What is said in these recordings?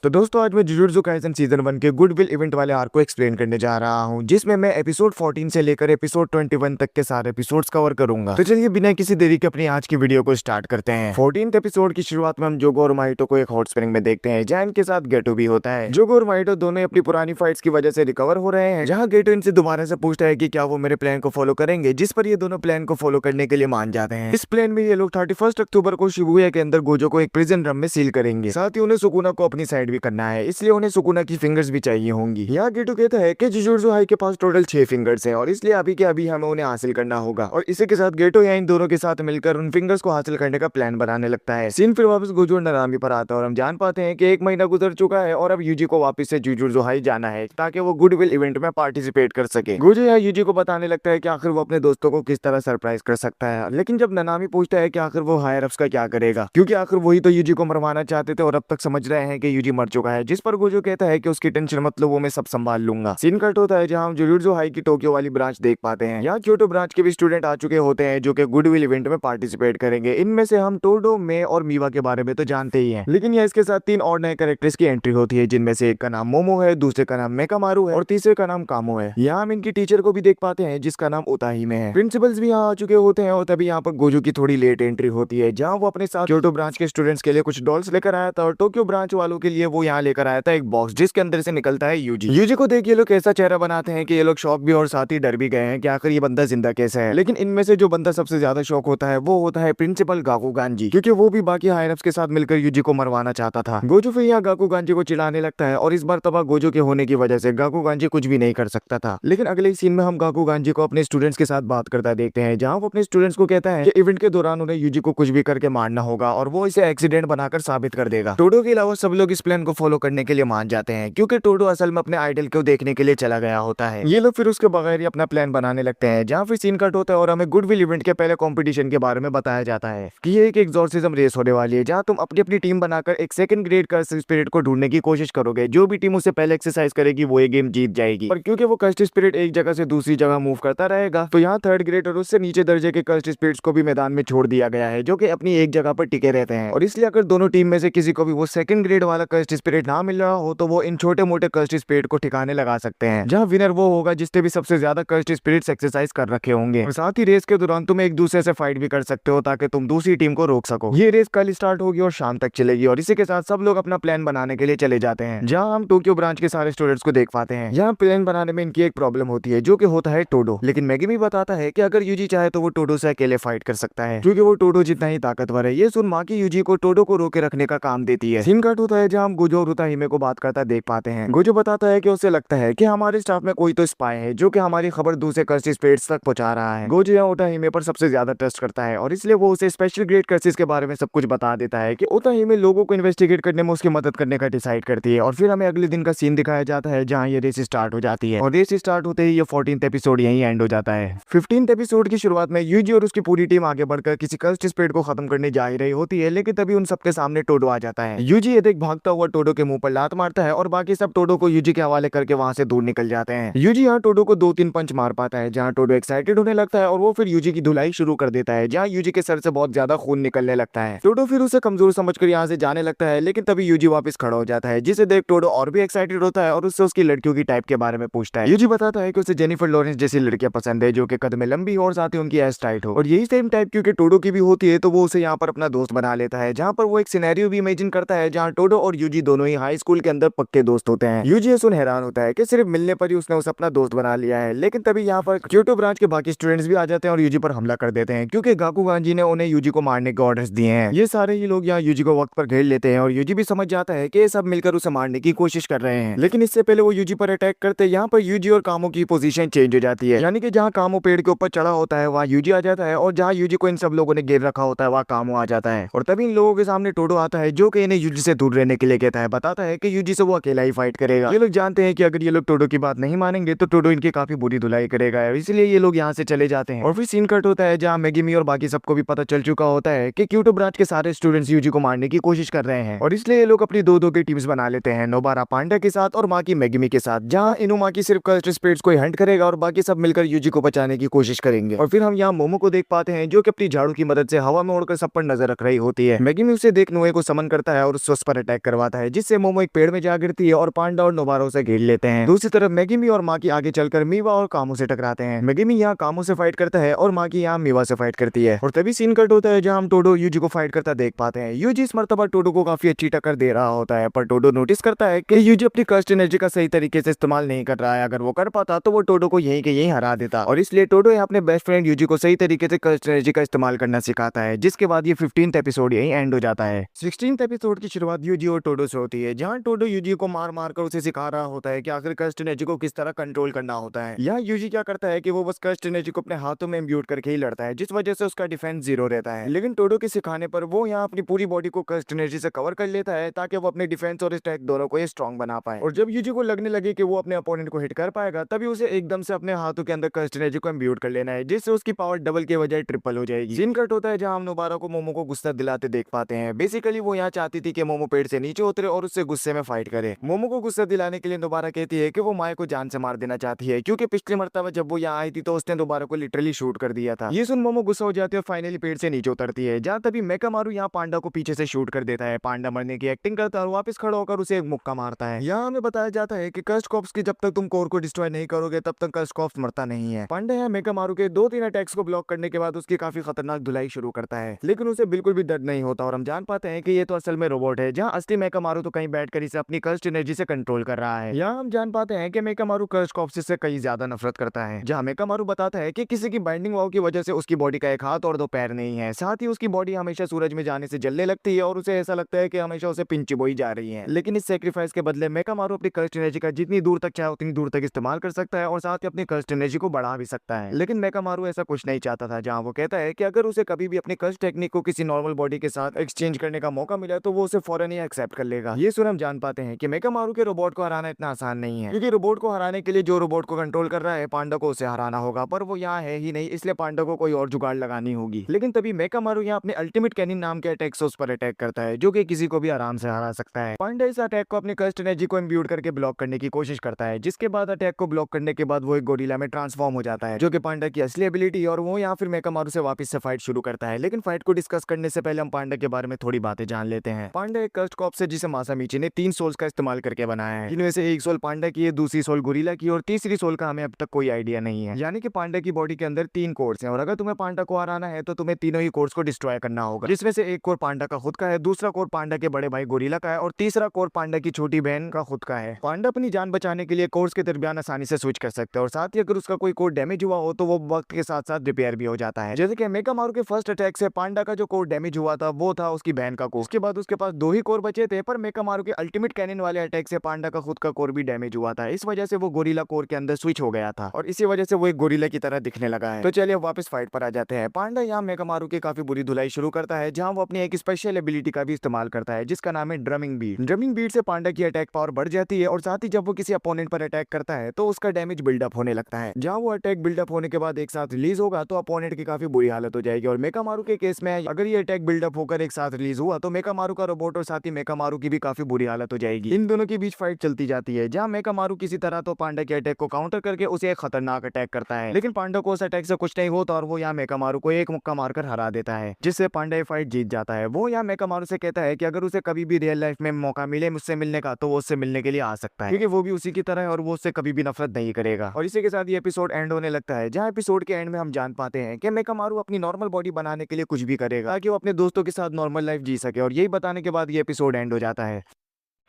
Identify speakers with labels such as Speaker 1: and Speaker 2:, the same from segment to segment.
Speaker 1: तो दोस्तों आज मैं जुजुत्सु काइसेन सीजन 1 के गुडविल इवेंट वाले आर्क को एक्सप्लेन करने जा रहा हूं, जिसमें मैं एपिसोड 14 से लेकर एपिसोड 21 तक के सारे एपिसोड्स कवर करूंगा। तो चलिए बिना किसी देरी के अपनी आज की वीडियो को स्टार्ट करते हैं। 14th एपिसोड की शुरुआत में हम जोगो और माइटो को एक हॉट स्प्रिंग में देखते हैं, जहां इनके साथ गेटो भी होता है। जोगो और माइटो दोनों अपनी पुरानी फाइट्स की वजह से रिकवर हो रहे हैं, जहाँ गेटो इनसे दोबारा से पूछता है कि क्या वो मेरे प्लान को फॉलो करेंगे, जिस पर ये दोनों प्लान को फॉलो करने के लिए मान जाते हैं। इस प्लान में ये लोग 31 अक्टूबर को शिबुया के अंदर गोजो को एक प्रिजन रम में सील करेंगे। साथ ही उन्हें सुकुना को अपनी साइड भी करना है, इसलिए उन्हें सुकुना की फिंगर्स भी चाहिए होंगी। यहाँ गेटो कहता है कि जुजुत्सु हाई के पास टोटल 6 फिंगर्स हैं और इसलिए अभी के अभी हमें उन्हें हासिल करना होगा। और इसी के साथ गेटो यहाँ इन दोनों के साथ मिलकर उन फिंगर्स को हासिल करने का प्लान बनाने लगता है। सीन फिर वापस गोजो और नारामी पर आता है और हम जान पाते हैं कि 1 महीना गुजर चुका है और अब यूजी को वापस से जुजुत्सु हाई जाना है ताकि वो गुडविल इवेंट में पार्टिसिपेट कर सके। गोजो यहाँ यूजी को बताने लगता है कि आखिर वो अपने दोस्तों को किस तरह सरप्राइज कर सकता है, लेकिन जब नानामी पूछता है कि आखिर वो हायर अप्स का क्या करेगा, क्योंकि आखिर वही तो यूजी को मरवाना चाहते थे और अब तक समझ रहे हैं कि यूजी मर चुका है। जिस पर गोजो कहता है कि उसकी टेंशन मतलब वो मैं सब संभाल लूंगा। सीन कट होता है जहां हम जुजुत्सु हाई की टोक्यो वाली ब्रांच देख पाते हैं। यहाँ क्योटो ब्रांच के भी स्टूडेंट आ चुके होते हैं जो कि गुडविल इवेंट में पार्टिसिपेट करेंगे। इनमें से हम टोडो, मे और मीवा के बारे में तो जानते ही हैं, लेकिन यहाँ इसके साथ 3 और नए कैरेक्टर्स की एंट्री होती है, जिनमें से एक का नाम मोमो है, दूसरे का नाम मेकामारू है और तीसरे का नाम कामो है। यहाँ हम इनकी टीचर को भी देख पाते हैं जिसका नाम उताही में है। प्रिंसिपल्स भी यहाँ आ चुके होते हैं और तभी यहाँ पर गोजो की थोड़ी लेट एंट्री होती है, जहाँ वो अपने साथ क्योटो ब्रांच के स्टूडेंट्स के लिए कुछ डॉल्स लेकर आया था और टोक्यो ब्रांच वालों के लिए वो यहाँ लेकर आया था एक बॉक्स, जिसके अंदर से निकलता है यूजी। यूजी को देख ये लोग ऐसा चेहरा बनाते हैं कि ये लोग शॉक भी और साथ ही डर भी गए हैं कि आखिर ये बंदा जिंदा कैसा है। लेकिन इनमें से जो बंदा सबसे ज्यादा शॉक होता है वो होता है प्रिंसिपल गाकुगान जी, क्योंकि वो भी बाकी हायर अप्स के साथ मिलकर यूजी को मरवाना चाहता था। गोजो फिर यहाँ गाकुगान जी को चिढ़ाने लगता है और इस बार तबाह गोजो के होने की वजह से गाकुगान जी कुछ भी नहीं कर सकता था। लेकिन अगले सीन में हम गाकुगान जी को अपने स्टूडेंट्स के साथ बात करता देखते हैं, जहाँ वो अपने स्टूडेंट्स को कहता है कि इवेंट के दौरान उन्हें यूजी को कुछ भी करके मारना होगा और वो इसे एक्सीडेंट बनाकर साबित कर देगा। टोडो के अलावा सब लोग इस प्लान को फॉलो करने के लिए मान जाते हैं, क्योंकि टोडो असल में अपने आइडल को देखने के लिए चला गया होता है। ये लोग फिर उसके बगैर ही अपना प्लान बनाने लगते हैं, जहाँ फिर सीन कट होता है और हमें गुडविल इवेंट के पहले कंपटीशन के बारे में बताया जाता है कि ये एक एग्जॉर्सिज्म रेस होने वाली है, जहाँ तुम अपनी अपनी टीम बनाकर एक सेकंड ग्रेड कर्स स्पिरिट को ढूंढने की कोशिश करोगे। जो भी टीम उससे पहले एक्सरसाइज करेगी वो ये गेम जीत जाएगी। और क्योंकि वो कर्स्ट स्पिरिट एक जगह से दूसरी जगह मूव करता रहेगा, तो यहाँ 3rd ग्रेड और उससे नीचे दर्जे के कर्स्ट स्पिरिट्स को भी मैदान में छोड़ दिया गया है, जो कि अपनी एक जगह पर टिके रहते हैं। और इसलिए अगर दोनों टीम में से किसी को भी वो 2nd ग्रेड वाला कर्स्ट स्पिरिट ना मिल रहा हो, तो वो इन छोटे मोटे कर्स्ट स्पिरिट को ठिकाने लगा सकते हैं, जहाँ विनर वो होगा जिसने भी सबसे ज्यादा कर्स्ट स्पिरिट्स एक्सरसाइज कर रखे होंगे। और साथ ही रेस के दौरान तुम एक दूसरे से फाइट भी कर सकते हो ताकि तुम दूसरी टीम को रोक सको। ये रेस कल स्टार्ट होगी और शाम तक चलेगी और इसी के साथ सब लोग अपना प्लान बनाने के लिए चले जाते हैं, जहाँ हम टोक्यो ब्रांच के सारे स्टूडेंट्स को देख पाते हैं। यहाँ प्लान बनाने में इनकी एक प्रॉब्लम होती है, जो कि होता है टोडो। लेकिन मेगमी बताता है कि अगर यूजी चाहे तो वो टोडो से अकेले फाइट कर सकता है, क्योंकि वो टोडो जितना ही ताकतवर है। ये सुन माकी यूजी को टोडो को रोके रखने का काम देती है। सीन कट होता है जहाँ हम गोजो और उताहिमे को बात करता देख पाते हैं। गोजो बताता है कि उसे लगता है कि हमारे स्टाफ में कोई तो स्पाई है जो कि हमारी खबर दूसरे कर्सिस स्पिरिट्स तक पहुंचा रहा है। गोजो यहाँ उताहिमे पर सबसे ज्यादा ट्रस्ट करता है और इसलिए वो उसे स्पेशल ग्रेड कर्सिस के बारे में सब कुछ बता देता है कि उताहिमे लोगों को इन्वेस्टिगेट करने में उसकी मदद करने का डिसाइड करती है। और फिर हमें अगले दिन का सीन दिखाया जाता है जहाँ ये रेस स्टार्ट हो जाती है और रेस स्टार्ट होते ही ये 14th एपिसोड यहीं एंड हो जाता है। 15th एपिसोड की शुरुआत में यूजी और उसकी पूरी टीम आगे बढ़कर किसी कर्स्ट स्पिरिट को खत्म करने जा ही रही होती है, लेकिन तभी उन सबके सामने टोडो आ जाता है। यूजी ये देख भागता हुआ टोडो के मुंह पर लात मारता है और बाकी सब टोडो को यूजी के हवाले करके वहां से दूर निकल जाते हैं। यूजी यहाँ टोडो को 2-3 पंच मार पाता है, जहाँ टोडो एक्साइटेड होने लगता है और वो फिर यूजी की धुलाई शुरू कर देता है, जहाँ यूजी के सर से बहुत ज्यादा खून निकलने लगता है। टोडो फिर उसे कमजोर समझकर यहाँ से जाने लगता है, लेकिन तभी यूजी वापस खड़ा हो जाता है, जिसे देख टोडो और भी एक्साइटेड होता है और उससे उसकी लड़कियों की टाइप के बारे में पूछता है। यूजी बताता है कि उसे जेनिफर लॉरेंस जैसी लड़कियां पसंद है, जो कि कद में लंबी हो और साथ ही उनकी एस टाइट हो। और यही सेम टाइप क्योंकि टोडो की भी होती है, तो वो उसे यहाँ पर अपना दोस्त बना लेता है, जहाँ पर वो एक सिनेरियो भी इमेजिन करता है जहाँ टोडो और यूजी दोनों ही हाई स्कूल के अंदर पक्के दोस्त होते हैं। यूजी सुन हैरान होता है कि सिर्फ मिलने पर ही उसने उसे अपना दोस्त बना लिया है, लेकिन तभी यहाँ पर क्योटो ब्रांच के बाकी स्टूडेंट्स भी आ जाते हैं और यूजी पर हमला कर देते हैं, क्योंकि गाकुगान जी ने उन्हें यूजी को मारने के ऑर्डर्स दिए हैं। ये सारे ही लोग यहाँ यूजी को वक्त पर घेर लेते हैं और यूजी भी समझ जाता है कि ये सब मिलकर उसे मारने की कोशिश कर रहे हैं। लेकिन इससे पहले वो यूजी पर अटैक करते यहाँ पर यूजी और कामो की पोजीशन चेंज हो जाती है, यानी कि जहाँ कामो पेड़ के ऊपर चढ़ा होता है वहाँ यूजी आ जाता है और जहाँ यूजी को इन सब लोगों ने घेर रखा होता है वहाँ कामो आ जाता है। और तभी इन लोगों के सामने टोडो आता है, जो कि इन्हें यूजी से दूर रहने के लिए कहता है, बताता है कि यूजी से वो अकेला ही फाइट करेगा। ये लोग जानते हैं कि अगर ये लोग टोडो की बात नहीं मानेंगे तो टोडो इनकी काफी बुरी धुलाई करेगा, इसलिए ये लोग यहाँ से चले जाते हैं। और फिर सीन कट होता है जहाँ मेगमी और बाकी सबको भी पता चल चुका होता है कि क्योटो ब्रांच के सारे स्टूडेंट्स यूजी को मारने की कोशिश कर रहे हैं और इसलिए ये लोग अपनी 2-2 की टीम्स बना लेते हैं, नोबारा पांडा के साथ और माकी मेगमी के साथ, जहाँ इनुमाकी सिर्फ कर्स्ट स्पिरिट्स को हंट करेगा और बाकी सब मिलकर यूजी को बचाने की कोशिश करेंगे। और फिर हम यहाँ मोमो को देख पाते हैं, जो कि अपनी झाड़ू की मदद से हवा में उड़कर सब पर नजर रख रही होती है। मेगमी उसे देख नोए को समन करता है और उस पर अटैक करवा आता है, जिससे मोमो एक पेड़ में जा गिरती है और पांडा और नोबारो से घेर लेते हैं। दूसरी तरफ मेगुमी और माकी आगे चलकर मीवा और कामो से टकराते हैं। मेगुमी यहाँ कामो से फाइट करता है और माकी यहाँ मीवा से फाइट करती है। और तभी सीन कट होता है जहाँ हम टोडो यूजी को फाइट करता देख पाते हैं। यूजी इस मर्तबा टोडो को काफी अच्छी टक्कर दे रहा होता है, पर टोडो नोटिस करता है कि यूजी अपनी कर्स्ट एनर्जी का सही तरीके से इस्तेमाल नहीं कर रहा है। अगर वो कर पाता तो वो टोडो को यहीं के यहीं हरा देता, और इसलिए टोडो यहाँ अपने बेस्ट फ्रेंड यूजी को सही तरीके से कर्स्ट एनर्जी का इस्तेमाल करना सिखाता है, जिसके बाद ये 15th एपिसोड यहीं एंड हो जाता है। 16th एपिसोड की शुरुआत यूजी और टोडो से होती है, जहाँ टोडो यूजी को मार मार कर उसे सिखा रहा होता है कि आखिर कर्स्ट एनर्जी को किस तरह कंट्रोल करना होता है। यहाँ यूजी क्या करता है कि वो बस कर्स्ट एनर्जी को अपने हाथों में इम्ब्यूट करके ही लड़ता है, जिस वजह से उसका डिफेंस 0 रहता है। लेकिन टोडो के सिखाने पर वो यहाँ अपनी पूरी बॉडी को कर्स्ट एनर्जी से कवर कर लेता है, ताकि वो अपने डिफेंस और अटैक दोनों को स्ट्रॉन्ग बना पाए। और जब यूजी को लगने लगे कि वो अपने अपोनेंट को हिट कर पाएगा, तभी उसे एकदम से अपने हाथों के अंदर कर्स्ट एनर्जी को इम्ब्यूट कर लेना है, जिससे उसकी पावर डबल के बजाय ट्रिपल हो जाएगी। सीन कट होता है जहाँ हम नोबारा को मोमो को गुस्सा दिलाते देख पाते हैं। बेसिकली वो यहाँ चाहती थी कि मोमो पेड़ से नीचे उतरे और उससे गुस्से में फाइट करे। मोमो को गुस्सा दिलाने के लिए नोबारा कहती है कि वो माए को जान से मार देना चाहती है, क्योंकि पिछली मर्तबा जब वो यहाँ आई थी तो उसने नोबारा को लिटरली शूट कर दिया था। ये सुन मोमो गुस्सा हो जाती है और फाइनली पेड़ से नीचे उतरती है, जहाँ तभी मेकामारू यहाँ पांडा को पीछे से शूट कर देता है। पांडा मरने की एक्टिंग करता है और वापस खड़ा होकर उसे एक मुक्का मारता है। यहाँ हमें बताया जाता है कि कर्स्ट कॉर्प्स की जब तक तुम कोर को डिस्ट्रॉय नहीं करोगे तब तक कर्स्ट कॉर्प्स मरता नहीं है। पांडा यहाँ मेकामारू के 2-3 अटैक्स को ब्लॉक करने के बाद उसकी काफी खतरनाक धुलाई शुरू करता है, लेकिन उसे बिल्कुल भी दर्द नहीं होता और हम जान पाते हैं कि ये तो असल में रोबोट है, जहाँ असली मेकामारू तो कहीं बैठकर इसे अपनी कर्स्ट एनर्जी से कंट्रोल कर रहा है। यहाँ हम जान पाते हैं कि मेकामारू कर्स्ट कॉर्प्स से कहीं ज्यादा नफरत करता है, जहाँ मेकामारू बताता है कि किसी की बाइंडिंग वाव की वजह से उसकी बॉडी का एक हाथ और 2 पैर नहीं है। साथ ही उसकी बॉडी हमेशा सूरज में जाने से जलने लगती है और उसे ऐसा लगता है कि हमेशा उसे पिंच चुभोई जा रही है। लेकिन इस सेक्रीफाइस के बदले मेकामारू अपनी कर्स्ट एनर्जी का जितनी दूर तक चाहे उतनी दूर तक इस्तेमाल कर सकता है और साथ ही अपनी कर्स्ट एनर्जी को बढ़ा भी सकता है। लेकिन मेकामारू ऐसा कुछ नहीं चाहता था, जहाँ वो कहता है कि अगर उसे कभी भी अपनी कर्स्ट टेक्निक को किसी नॉर्मल बॉडी के साथ एक्सचेंज करने का मौका मिला तो वो उसे फौरन ही एक्सेप्ट कर लेगा। ये सुन हम जान पाते हैं कि मेकामारू के रोबोट को हराना इतना आसान नहीं है, क्योंकि रोबोट को हराने के लिए जो रोबोट को कंट्रोल कर रहा है पांडा को उसे हराना होगा, पर वो यहाँ है ही नहीं, इसलिए पांडा को कोई और जुगाड़ लगानी होगी। लेकिन तभी मेकामारू यहाँ अपने अल्टीमेट कैनिन नाम के अटैक से उस पर अटैक करता है, जो कि किसी को भी आराम से हरा सकता है। पांडा इस अटैक को अपनी कर्स्ट एनर्जी को इम्ब्यूट करके ब्लॉक करने की कोशिश करता है, जिसके बाद अटैक को ब्लॉक करने के बाद वो एक गोरिल्ला में ट्रांसफॉर्म हो जाता है, जो कि पांडा की असली एबिलिटी, और वो यहाँ फिर मेकामारू से वापस से फाइट शुरू करता है। लेकिन फाइट को डिस्कस करने से पहले हम पांडा के बारे में थोड़ी बातें जान लेते हैं। पांडा एक कर्स्ट कॉर्प्स है जिसे मासामीची ने 3 सोल्स का इस्तेमाल करके बनाया है, जिनमें से एक सोल पांडा की है, दूसरी सोल गोरिल्ला की और तीसरी सोल का हमें अब तक कोई आइडिया नहीं है। यानी कि पांडा की बॉडी के अंदर 3 कोर्स हैं, और अगर तुम्हें पांडा को हराना है तो तुम्हें तीनों ही कोर्स को डिस्ट्रॉय करना होगा, जिसमें से एक कोर पांडा का खुद का है, दूसरा कोर पांडा के बड़े भाई गोरिल्ला का है और तीसरा कोर पांडा की छोटी बहन का खुद का है। पांडा अपनी जान बचाने के लिए कोर्स के दरमियान आसानी से स्विच कर सकते हैं, और साथ ही अगर उसका कोई कोर डैमेज हुआ हो तो वो वक्त के साथ साथ रिपेयर भी हो जाता है। जैसे कि मेकामारू के फर्स्ट अटैक से पांडा का जो कोर डैमेज हुआ था वो था उसकी बहन का कोर, उसके बाद उसके पास 2 ही कोर बचे थे, पर मेकामारू के अल्टीमेट कैनन वाले अटैक से पांडा का खुद का कोर भी डैमेज हुआ था। इस वजह से वो गोरिल्ला कोर के अंदर स्विच हो गया था और इसी वजह से वो एक गोरिल्ला की तरह दिखने लगा है। तो चलिए वापस फाइट पर आ जाते हैं। पांडा यहाँ मेकामारू की काफी बुरी धुलाई शुरू करता है, जहाँ वो अपनी एक स्पेशल एबिलिटी का भी इस्तेमाल करता है, जिसका नाम है ड्रमिंग बीट। ड्रमिंग बीट से पांडा की अटैक पावर बढ़ जाती है, और साथ ही जब वो किसी अपोनेंट पर अटैक करता है तो उसका डैमेज बिल्डअप होने लगता है। जहाँ वो अटैक बिल्डअप होने के बाद एक साथ रिलीज होगा तो अपोनेंट की काफी बुरी हालत हो जाएगी। और मेकामारू के केस में अगर ये अटैक बिल्डअप होकर एक साथ रिलीज हुआ तो मेकामारू का रोबोट और साथ ही मेकामारू की भी काफी बुरी हालत हो जाएगी। इन दोनों के बीच फाइट चलती जाती है, जहाँ मेकामारू किसी तरह तो पांडा के अटैक को काउंटर करके उसे एक खतरनाक अटैक करता है, लेकिन पांडा को उस अटैक से कुछ नहीं होता और वो यहाँ मेकामारू को एक मुक्का मारकर हरा देता है, जिससे पांडा ये फाइट जीत जाता है। वो यहाँ मेकामारू से कहता है कि अगर उसे कभी भी रियल लाइफ में मौका मिले मुझसे मिलने का तो वो उससे मिलने के लिए आ सकता है, क्योंकि वो भी उसी की तरह है और वो उससे कभी भी नफरत नहीं करेगा। और इसी के साथ ये एपिसोड एंड होने लगता है, जहाँ एपिसोड के एंड में हम जान पाते हैं कि मेकामारू अपनी नॉर्मल बॉडी बनाने के लिए कुछ भी करेगा ताकि वो अपने दोस्तों के साथ नॉर्मल लाइफ जी सके, और यही बताने के बाद ये एपिसोड एंड हो जाता है।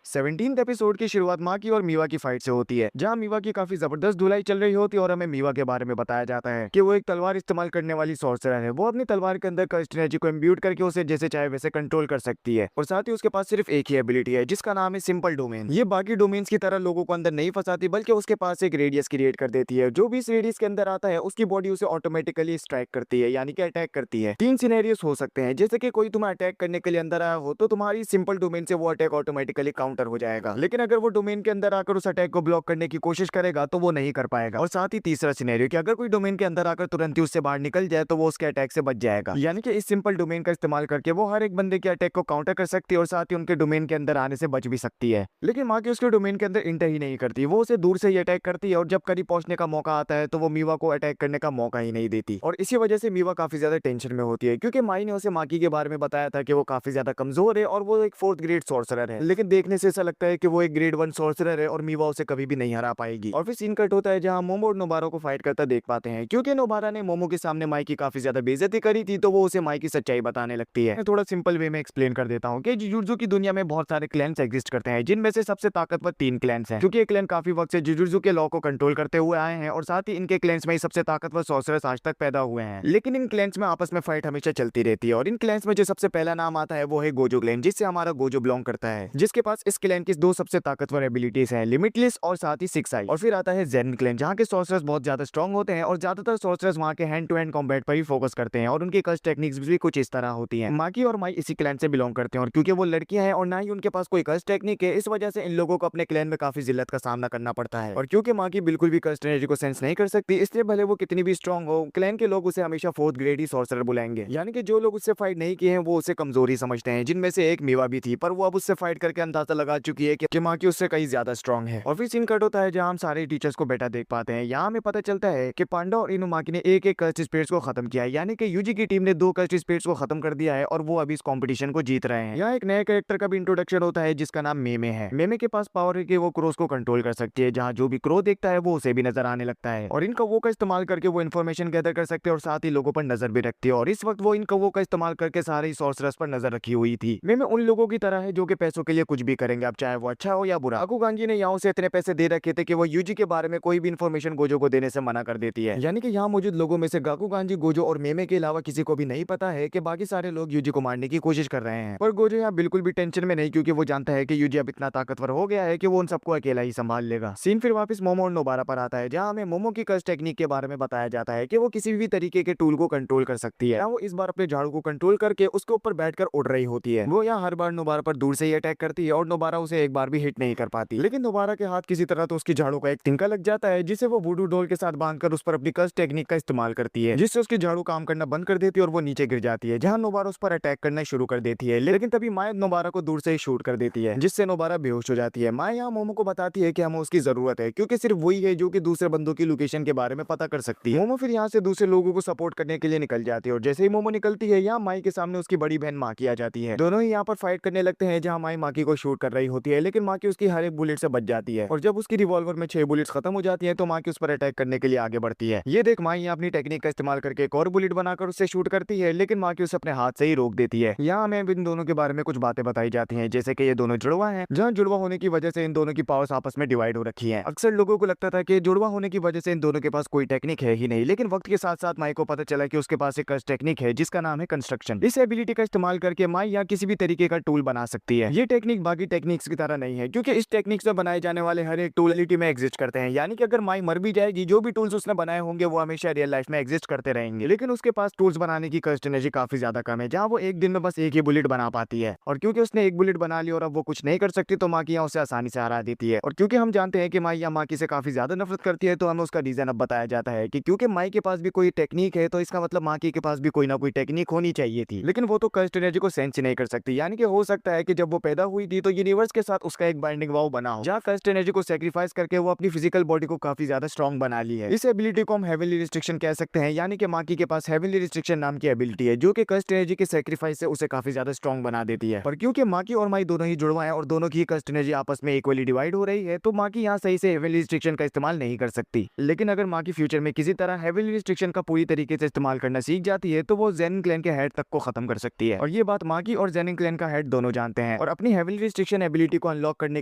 Speaker 1: 17th एपिसोड की शुरुआत माकी और मीवा की फाइट से होती है, जहां मीवा की काफी जबरदस्त धुलाई चल रही होती है और हमें मीवा के बारे में बताया जाता है कि वो एक तलवार इस्तेमाल करने वाली सॉर्सरर है। वो अपनी तलवार के अंदर कर्स्ट एनर्जी को इम्ब्यूट करके उसे जैसे चाहे वैसे कंट्रोल कर सकती है, और साथ ही उसके पास सिर्फ एक ही एबिलिटी है जिसका नाम है सिंपल डोमेन। ये बाकी डोमेन्स की तरह लोगों को अंदर नहीं फंसाती, बल्कि उसके पास एक रेडियस क्रिएट कर देती है। जो भी इस रेडियस के अंदर आता है उसकी बॉडी उसे ऑटोमेटिकली स्ट्राइक करती है, यानी कि अटैक करती है। 3 सिनेरियोस हो सकते हैं, जैसे कि कोई तुम्हें अटैक करने के लिए अंदर आया हो तो तुम्हारी सिंपल डोमेन से वो अटैक ऑटोमेटिकली काउंटर काउंटर हो जाएगा। लेकिन अगर वो डोमेन के अंदर आकर उस अटैक को ब्लॉक करने की कोशिश करेगा तो वो नहीं कर पाएगा। और साथ ही तीसरा सिनेरियो कि अगर कोई डोमेन के अंदर आकर तुरंत ही उससे बाहर निकल जाए तो वो उसके अटैक से बच जाएगा। यानी कि इस सिंपल डोमेन का इस्तेमाल करके वो हर एक बंदे के अटैक को काउंटर कर सकती है और साथ ही उनके डोमेन के अंदर आने से बच भी सकती है। लेकिन माँ की उसके डोमेन के अंदर इंटर ही नहीं करती, वो उसे दूर से ही अटैक करती है और जब करीब पहुंचने का मौका आता है तो वो मीवा को अटैक करने का मौका ही नहीं देती। और इसी वजह से मीवा काफी ज्यादा टेंशन में होती है क्योंकि माई ने उसे माकी के बारे में बताया था कि वो काफी ज्यादा कमजोर है और वो एक 4th ग्रेड सॉर्सरर है। लेकिन देखने से ऐसा लगता है कि वो एक ग्रेड 1 सॉर्सरर है और मीवा उसे कभी भी नहीं हरा पाएगी। और फिर सीन कट होता है जहां मोमो और नोबारा को फाइट करता देख पाते हैं क्योंकि नोबारा ने मोमो के सामने माई की काफी ज्यादा बेइज्जती करी थी तो वो उसे माई की सच्चाई बताने लगती है। मैं थोड़ा सिंपल वे में एक्सप्लेन कर देता हूँ कि जुजुत्सु की दुनिया में बहुत सारे क्लैंस एग्जिस्ट करते हैं जिनमें से सबसे ताकतवर 3 क्लैंस हैं क्योंकि ये क्लैन काफी वक्त से जुजुत्सु के लॉ को कंट्रोल करते हुए आए हैं और साथ ही इनके क्लैंस में ही सबसे ताकतवर सॉर्सरर्स आज तक पैदा हुए हैं। लेकिन इन क्लैंस में आपस में फाइट हमेशा चलती रहती है और इन क्लैंस में जो सबसे पहला नाम आता है वो है गोजो क्लैन, जिससे हमारा गोजो बिलोंग करता है, जिसके पास इस क्लैन की 2 सबसे ताकतवर एबिलिटीज हैं, लिमिटलेस और साथ ही 6 आई। और फिर आता है जेन क्लैन जहाँ के सॉर्सरर्स बहुत ज्यादा स्ट्रॉन्ग होते हैं और ज्यादातर सॉर्सरर्स वहाँ के हैंड टू हैंड कॉम्बैट पर ही फोकस करते हैं और उनकी कर्स टेक्निक्स भी कुछ इस तरह होती है। माकी और माई इसी क्लैन से बिलोंग करते हैं और क्योंकि वो लड़कियां हैं और ना ही उनके पास कोई कर्स टेक्निक है, इस वजह से इन लोगों को अपने क्लैन में काफी जिल्लत का सामना करना पड़ता है। और क्योंकि माकी बिल्कुल भी कर्स एनर्जी को सेंस नहीं कर सकती, इसलिए भले वो कितनी भी स्ट्रॉन्ग हो, क्लैन के लोग उसे हमेशा 4th ग्रेड ही सॉर्सरर बुलाएंगे। यानी कि जो लोग उससे फाइट नहीं किए हैं वो उसे कमजोरी समझते हैं, जिनमें से एक मीवा भी थी, पर वो अब उससे फाइट करके अंदाजा लगा चुकी है कि माकी उससे कहीं ज्यादा स्ट्रॉन्ग है। और फिर सीन कट होता है जहां हम सारे टीचर्स को बैठा देख पाते हैं। यहाँ हमें पता चलता है कि पांडा और इनुमाकी ने एक कर्स स्पिरिट्स को खत्म किया है, यानी कि यूजी की टीम ने 2 कर्स स्पिरिट्स को खत्म कर दिया है और वो अभी इस कॉम्पिटिशन को जीत रहे हैं। यहाँ एक नए कैरेक्टर का भी इंट्रोडक्शन होता है जिसका नाम मेमे है। मेमे के पास पावर है कि वो क्रोस को कंट्रोल कर सकती है, जहाँ जो भी क्रो देखता है वो उसे भी नजर आने लगता है और इन कौवों का इस्तेमाल करके वो इन्फॉर्मेशन गैदर कर सकते हैं और साथ ही लोगों पर नजर भी रखती है। और इस वक्त वो इन कौवों का इस्तेमाल करके सारे सॉर्सरर्स पर नजर रखी हुई थी। मेमे उन लोगों की तरह है जो कि पैसों के लिए कुछ भी करेंगे, अब चाहे वो अच्छा हो या बुरा। बाकुगान ने यहाँ से इतने पैसे दे रखे थे कि वो यूजी के बारे में कोई भी इन्फॉर्मेशन गोजो को देने से मना कर देती है। यानी कि यहाँ मौजूद लोगों में से गाकुगान, गोजो और मेमे के अलावा किसी को भी नहीं पता है कि बाकी सारे लोग यूजी को मारने की कोशिश कर रहे हैं। पर गोजो यहाँ बिल्कुल भी टेंशन में नहीं, क्योंकि वो जानता है कि यूजी अब इतना ताकतवर हो गया है कि वो उन सबको अकेला ही संभाल लेगा। सीन फिर वापस मोमो और नोबारा पर आता है, जहाँ हमें मोमो की कर्स टेक्निक के बारे में बताया जाता है कि वो किसी भी तरीके के टूल को कंट्रोल कर सकती है। वो इस बार अपने झाड़ू को कंट्रोल करके उसके ऊपर बैठकर उड़ रही होती है। वो यहाँ हर बार नोबारा पर दूर से ही अटैक करती है और नोबारा उसे एक बार भी हिट नहीं कर पाती। लेकिन नोबारा के हाथ किसी तरह तो उसकी झाड़ू का एक तिनका लग जाता है, जिसे वो वुडू डॉल के साथ बांधकर उस पर अपनी कर्स टेक्निक का इस्तेमाल करती है, जिससे उसकी झाड़ू काम करना बंद कर देती है और वो नीचे गिर जाती है, जहाँ नोबारा उस पर अटैक करना शुरू कर देती है। लेकिन तभी माया नोबारा को दूर से ही शूट कर देती है, जिससे नोबारा बेहोश हो जाती है। माया यहाँ मोमो को बताती है कि हमें उसकी जरूरत है, क्योंकि सिर्फ वही है जो कि दूसरे बंदों की लोकेशन के बारे में पता कर सकती है। मोमो फिर यहाँ से दूसरे लोगों को सपोर्ट करने के लिए निकल जाती है और जैसे ही मोमो निकलती है, यहाँ माई के सामने उसकी बड़ी बहन माकी आ जाती है। दोनों ही यहाँ पर फाइट करने लगते हैं, जहाँ माई माकी को शूट कर रही होती है, लेकिन माकी उसकी हर एक बुलेट से बच जाती है और जब उसकी रिवॉल्वर में 6 बुलेट्स खत्म हो जाती है तो माकी उस पर अटैक करने के लिए आगे बढ़ती है। ये देख माई अपनी टेक्निक का इस्तेमाल करके एक और बुलेट बनाकर उससे शूट करती है, लेकिन माकी उसे अपने हाथ से ही रोक देती है। यहाँ हमें इन दोनों के बारे में कुछ बातें बताई जाती हैं, जैसे कि ये दोनों जुड़वा हैं, जहाँ जुड़वा होने की वजह से इन दोनों की पावर्स आपस में डिवाइड हो रखी है। अक्सर लोगों को लगता था कि जुड़वा होने की वजह से इन दोनों के पास कोई टेक्निक है ही नहीं, लेकिन वक्त के साथ साथ माई को पता चला कि उसके पास एक टेक्निक है जिसका नाम है कंस्ट्रक्शन। इस एबिलिटी का इस्तेमाल करके माई यहाँ किसी भी तरीके का टूल बना सकती है। ये टेक्निक बाकी टेक्निक्स की तरह नहीं है, क्योंकि इस टेक्निक से बनाए जाने वाले हर एक टूल रियलिटी में एग्जिस्ट करते हैं। यानी कि अगर माई मर भी जाएगी, जो भी टूल्स उसने बनाए होंगे वो हमेशा रियल लाइफ में एग्जिस्ट करते रहेंगे, लेकिन उसके पास टूल्स बनाने की कर्स्ट एनर्जी काफी ज्यादा कम है, जहाँ वो एक दिन में बस एक ही बुलेट बना पाती है। और क्योंकि उसने एक बुलेट बना ली और अब वो कुछ नहीं कर सकती, तो माँ की उसे आसानी से हरा देती है। और क्योंकि हम जानते हैं कि माई माँ की से काफी ज्यादा नफरत करती है, तो हमें उसका रीजन अब बताया जाता है कि क्योंकि माई के पास भी कोई टेक्निक है, तो इसका मतलब माँ के पास भी कोई ना कोई टेक्निक होनी चाहिए थी, लेकिन वो तो कर्स्ट एनर्जी को सेंस ही नहीं कर सकती। यानी कि हो सकता है कि जब वो पैदा हुई थी तो यूनिवर्स के साथ उसका एक बाइंडिंग वाव बना हो, जहाँ कर्स्ट एनर्जी को सैक्रिफाइस करके वो अपनी फिजिकल बॉडी को काफी ज्यादा स्ट्रॉन्ग बना ली है। इस एबिलिटी को हम हेवनली रिस्ट्रिक्शन कह सकते हैं, यानी कि माकी के पास हेवनली रिस्ट्रिक्शन नाम की एबिलिटी है, जो कि कर्स्ट एनर्जी के सैक्रिफाइस से उसे काफी ज्यादा स्ट्रॉन्ग बना देती है। और क्योंकि माकी और माई दोनों ही जुड़वा है और दोनों की कर्स्ट एनर्जी आपस में इक्वली डिवाइड हो रही है, तो माकी यहाँ सही से हेवनली रिस्ट्रिक्शन का इस्तेमाल नहीं कर सकती। लेकिन अगर माकी फ्यूचर में किसी तरह हेवनली रिस्ट्रिक्शन का पूरी तरीके से इस्तेमाल करना सीख जाती है, तो वो जेनिन क्लैन के हेड तक को खत्म कर सकती है। और ये बात माकी और जेनिन क्लैन का हेड दोनों जानते हैं। और अपनी हेवनली रिस्ट्रिक्शन एबिलिटी को अनलॉक करने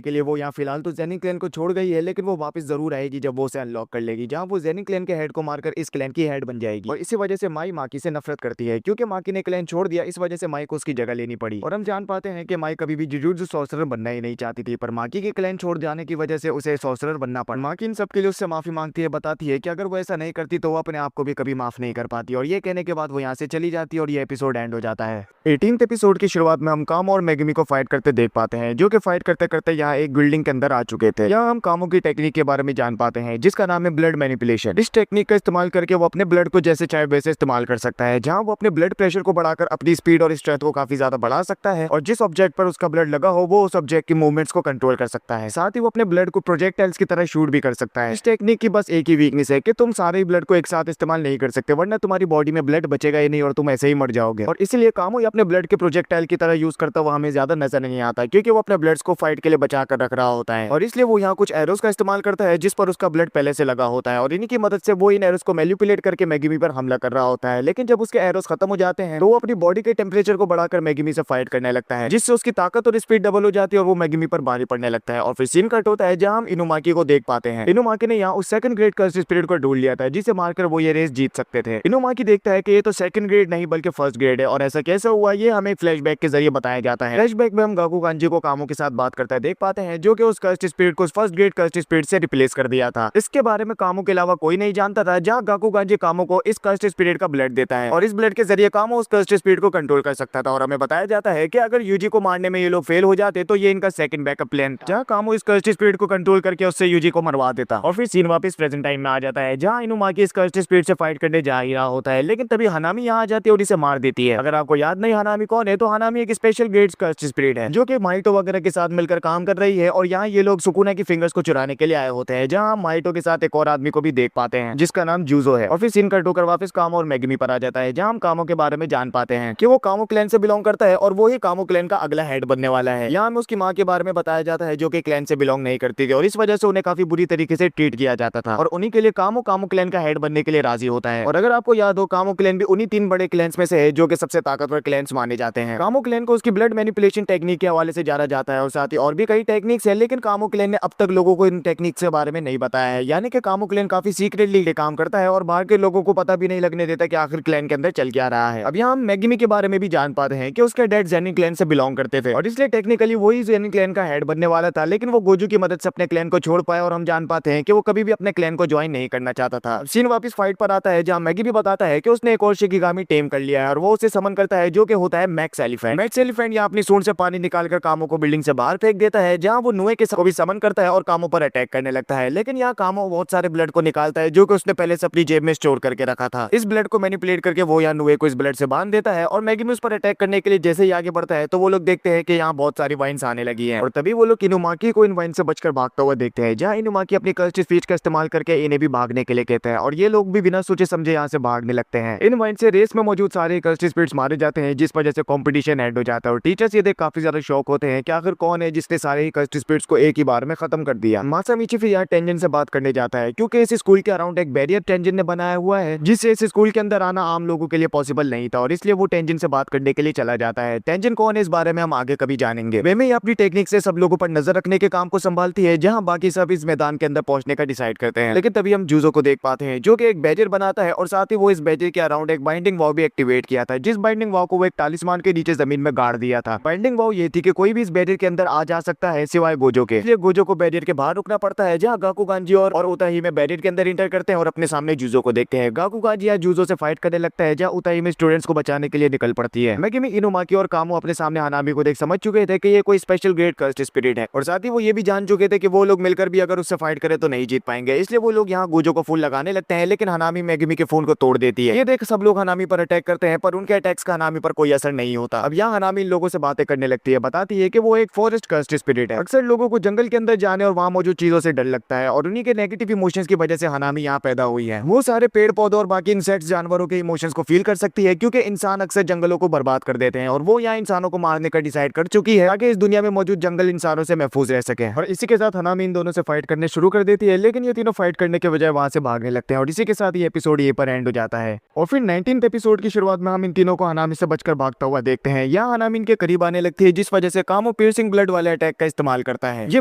Speaker 1: के लिए वो यहाँ फिलहाल तो जेनिन क्लैन को छोड़ गई है, लेकिन वो वापस जरूर आएगी जब वो उसे अनलॉक कर लेगी, जहाँ वो जेनिन क्लैन के हेड को मारकर इस क्लैन की हेड बन जाएगी। और इसी वजह से माई माकी से नफरत करती है, क्योंकि माकी ने क्लैन छोड़ दिया, इस वजह से माई को उसकी जगह लेनी पड़ी। और हम जान पाते हैं कि माई कभी भी जुजुत्सु सॉर्सरर बनना ही नहीं चाहती थी, पर माकी के क्लैन छोड़ जाने की वजह से उसे सॉर्सरर बनना पड़ा। माकी इन सब के लिए उससे माफी मांगती है, बताती है कि अगर वो ऐसा नहीं करती तो वो अपने आप को भी कभी माफ नहीं कर पाती। और ये कहने के बाद वो यहाँ से चली जाती है और ये एपिसोड एंड हो जाता है। 18th एपिसोड की शुरुआत में हम काम और मेगुमी को फाइट करते देख पाते हैं, जो कि फाइट करते करते यहाँ एक बिल्डिंग के अंदर आ चुके थे। यहाँ हम कामो की टेक्निक के बारे में जान पाते हैं जिसका नाम है ब्लड मैनिपुलेशन। इस टेक्निक का इस्तेमाल करके वो अपने ब्लड को जैसे चाहे वैसे इस्तेमाल कर सकता है, जहाँ वो अपने ब्लड प्रेशर को बढ़ाकर अपनी स्पीड और स्ट्रेंथ को काफी ज्यादा बढ़ा सकता है और जिस ऑब्जेक्ट पर उसका ब्लड लगा हो वो उस ऑब्जेक्ट की मूवमेंट्स को कंट्रोल कर सकता है। साथ ही वो अपने ब्लड को प्रोजेक्टाइल्स की तरह शूट भी कर सकता है। इस टेक्निक की बस एक ही वीकनेस है कि तुम सारे ब्लड को एक साथ इस्तेमाल नहीं कर सकते, वरना तुम्हारी बॉडी में ब्लड बचेगा ही नहीं और तुम ऐसे ही मर जाओगे। और इसीलिए कामो अपने ब्लड के प्रोजेक्टाइल की तरह यूज करता हुआ हमें ज्यादा नजर नहीं आता, क्योंकि वो अपने ब्लड्स को फाइट के लिए बचा कर रख रहा होता है और इसलिए वो यहाँ कुछ एरोस का इस्तेमाल करता है जिस पर उसका ब्लड पहले से लगा होता है और इन्हीं की मदद से वो इन एरोस को मैनिपुलेट करके मेगमी पर हमला कर रहा होता है। लेकिन जब उसके एरोस खत्म हो जाते हैं तो वो अपनी बॉडी के टेम्परेचर को बढ़ाकर मेगमी से फाइट करने लगता है, जिससे उसकी ताकत और स्पीड डबल हो जाती है और वो मेगमी पर भारी पड़ने लगता है। और फिर सीन कट होता है जहाँ हम इनुमाकी को देख पाते हैं। इनुमाकी ने यहाँ उस सेकंड ग्रेड कर्स स्पिरिट को ढूंढ लिया था जिसे मारकर वो ये रेस जीत सकते थे। इनुमाकी देखता है कि ये तो सेकंड ग्रेड नहीं बल्कि फर्स्ट ग्रेड है और ऐसा कैसे हुआ ये हमें फ्लैशबैक के जरिए बताया जाता है। फ्लैशबैक में हम गाकू कांजी को कामो के साथ बात करता है देख पाते हैं, जो कि उस कर्स्ड स्पिरिट को फर्स्ट ग्रेड कर्स्ड स्पिरिट से रिप्लेस कर दिया था। इसके बारे में कामो के अलावा कोई नहीं जानता था, जहाँ गाकू कांजी कामो को इस कर्स्ड स्पिरिट का ब्लड देता है और इस ब्लड के जरिए कामो उस कर्स्ड स्पिरिट को कंट्रोल कर सकता था। और हमें बताया जाता है कि अगर यूजी को मारने में ये लोग फेल हो जाते तो ये इनका सेकंड बैकअप प्लान था, जहाँ कामो इस कर्स्ड स्पिरिट को कंट्रोल करके उससे यूजी को मरवा देता। और फिर सीन वापस प्रेजेंट टाइम में आ जाता है जहाँ इनुमाकी इस कर्स्ड स्पिरिट से फाइट करने जा ही रहा होता है, लेकिन तभी हनामी यहाँ आ जाती है और इसे मार देती है। अगर आपको याद नहीं हनामी कौन है, तो हनामी एक स्पेशल ग्रेड कर्स्ड स्पिरिट है जो कि माइटो वगैरह के साथ मिलकर काम कर रही है और यहाँ ये लोग सुकुना की फिंगर्स को चुराने के लिए आए होते हैं, जहाँ माइटो के साथ एक और आदमी को भी देख पाते हैं जिसका नाम जूजो है। और फिर सीन कट होकर वापस कामो और मेगमी पर आ जाता है, जहाँ हम कामो के बारे में जान पाते हैं कि वो कामो क्लैन से बिलोंग करता है और वो ही कामो क्लैन का अगला हेड बनने वाला है। यहाँ हमें उसकी माँ के बारे में बताया जाता है जो कि क्लैन से बिलोंग नहीं करती थी और इस वजह से उन्हें काफी बुरी तरीके से ट्रीट किया जाता था और उन्हीं के लिए कामो क्लैन का हेड बनने के लिए राजी होता है। और अगर आपको याद हो, कामो क्लैन भी उन्हीं 3 बड़े क्लैन्स में से है जो कि सबसे ताकतवर क्लैन्स माने जाते हैं। कामो क्लैन को उसकी ब्लड मैनिपुलेशन टेक्निक के हवाले से जाना जाता है और साथ ही और भी कई टेक्निक्स है, लेकिन कामो क्लैन ने अब तक लोगों को इन टेक्निक्स के बारे में नहीं बताया है। यानी कि कामो क्लैन काफी सीक्रेटली काम करता है और बाहर के लोगों को पता भी नहीं लगने देता कि आखिर क्लैन के अंदर चल क्या रहा है। अब यहाँ हम मेगमी के बारे में भी जान पाते हैं कि उसके डैड जेनिन क्लैन से बिलोंग करते थे और इसलिए टेक्निकली वही जेनिन क्लैन का हेड बनने वाला था, लेकिन वो गोजू की मदद से अपने क्लैन को छोड़ पाया और हम जान पाते हैं कि वो कभी भी अपने क्लैन को ज्वाइन नहीं करना चाहता था। सीन वापस फाइट पर आता है जहाँ मैगी भी बताता है कि उसने एक और शिकिगामी टेम कर लिया है और वो उसे समन करता है जो कि होता है मैक्स एलिफेंट। मैक्स एलिफेंट यहाँ अपनी सूंड से पानी निकालकर कामो को बिल्डिंग से बाहर फेंक देता है, जहाँ वो नुए के को भी समन करता है और कामो पर अटैक करने लगता है। लेकिन यहाँ कामो बहुत सारे ब्लड को निकालता है जो कि उसने पहले से अपनी जेब में स्टोर करके रखा था। इस ब्लड को मैनिपुलेट करके वो यहाँ नुए को इस ब्लड से बांध देता है और मैगी में उस पर अटैक करने के लिए जैसे ही आगे बढ़ता है तो वो लोग देखते हैं कि यहाँ बहुत सारी वाइन्स आने लगी हैं और तभी वो लोग इनुमाकी को इन वाइन से बचकर भागता हुआ देखते हैं, जहाँ इनुमाकी अपनी कर्स्ड स्पीच का इस्तेमाल करके इन्हें भी भागने के लिए कहता है और ये लोग भी बिना सोचे समझे यहाँ से भागने लगते हैं। इन वाइन से रेस में मौजूद सारे कर्स्ड स्पिरिट्स मारे जाते हैं, जिस वजह से कंपटीशन एंड हो जाता है और टीचर्स ये देख काफी ज्यादा शौक होते हैं कि आखिर कौन है जिसने सारे ही कर्स्ड स्पिरिट्स को एक ही बार में खत्म कर दिया। मासामिची फिर यहाँ टेंजन से बात करने जाता है क्योंकि इस स्कूल के अराउंड एक बैरियर टेंजन ने बनाया हुआ है जिससे इस स्कूल के अंदर आना आम लोगों के लिए पॉसिबल नहीं था और इसलिए वो टेंजन से बात करने के लिए चला जाता है। टेंजन कौन है इस बारे में हम आगे कभी जानेंगे। वे में अपनी टेक्निक से सब लोगों पर नजर रखने के काम को संभालती है, जहाँ बाकी सब इस मैदान के अंदर पहुंचने का डिसाइड करते हैं। लेकिन तभी हम जूजो को देख पाते हैं जो कि एक बैरियर बनाता है और साथ ही वो इस बैरियर के अराउंड एक बाइंडिंग वाव भी एक्टिवेट किया था, जिस बाइंडिंग वाव को वो एक टालिस्मान के नीचे जमीन में गाड़ दिया था। बाइंडिंग वाव ये थी कि कोई भी इस बैरियर के अंदर आ जा सकता है सिवाय गोजो के, इसलिए गोजो को बैरियर के बाहर रुकना पड़ता है, जहाँ गाकू कांजी और उताही में बैरियर के अंदर इंटर करते हैं और अपने सामने जूजो को देखते हैं। गाकू कांजी या जूजो से फाइट करने लगता है, जहाँ उताही में स्टूडेंट्स को बचाने के लिए निकल पड़ती है। मेगमी, इनुमाकी और कामो अपने सामने हनामी को देख समझ चुके थे कि ये कोई स्पेशल ग्रेड कर्स्ड स्पिरिट है और साथ ही वो ये भी जान चुके थे कि वो लोग मिलकर भी अगर उससे फाइट करे तो नहीं जीत पाएंगे, इसलिए वो लोग यहाँ गोजो को फूल लगाने लगते हैं। लेकिन हनामी मेगमी के फोन को तोड़ देती है। ये देख सब लोग हनामी पर अटैक करते हैं पर उनके अटैक्स का हनामी पर कोई असर नहीं होता। अब यहाँ हनामी इन लोगों से बातें करने लगती है, बताती है कि वो एक फॉरेस्ट कर्स्ड स्पिरिट है। अक्सर लोगों को जंगल के अंदर जाने और वहाँ मौजूद चीजों से डर लगता है और उन्हीं के नेगेटिव इमोशंस की वजह से हनामी यहाँ पैदा हुई है। वो सारे पेड़ पौधों और बाकी इंसेक्ट्स जानवरों के इमोशंस को फील कर सकती है क्योंकि इंसान अक्सर जंगलों को बर्बाद कर देते हैं और वो यहाँ इंसानों को मारने का डिसाइड कर चुकी है ताकि इस दुनिया में मौजूद जंगल इंसानों से महफूज रह सके। और इसी के साथ हनामी इन दोनों से फाइट करने शुरू कर देती है, लेकिन ये तीनों फाइट करने के बजाय वहां से भागने लगते हैं और इसी के साथ ये एपिसोड ये पर एंड हो जाता है। और फिर 19th एपिसोड की शुरुआत में हम इन तीनों को हनामी से बचकर भागता हुआ देखते हैं। यहाँ हनामी इनके करीब आने लगती है, जिस वजह से कामो पियर्सिंग ब्लड वाले अटैक का इस्तेमाल करता है। ये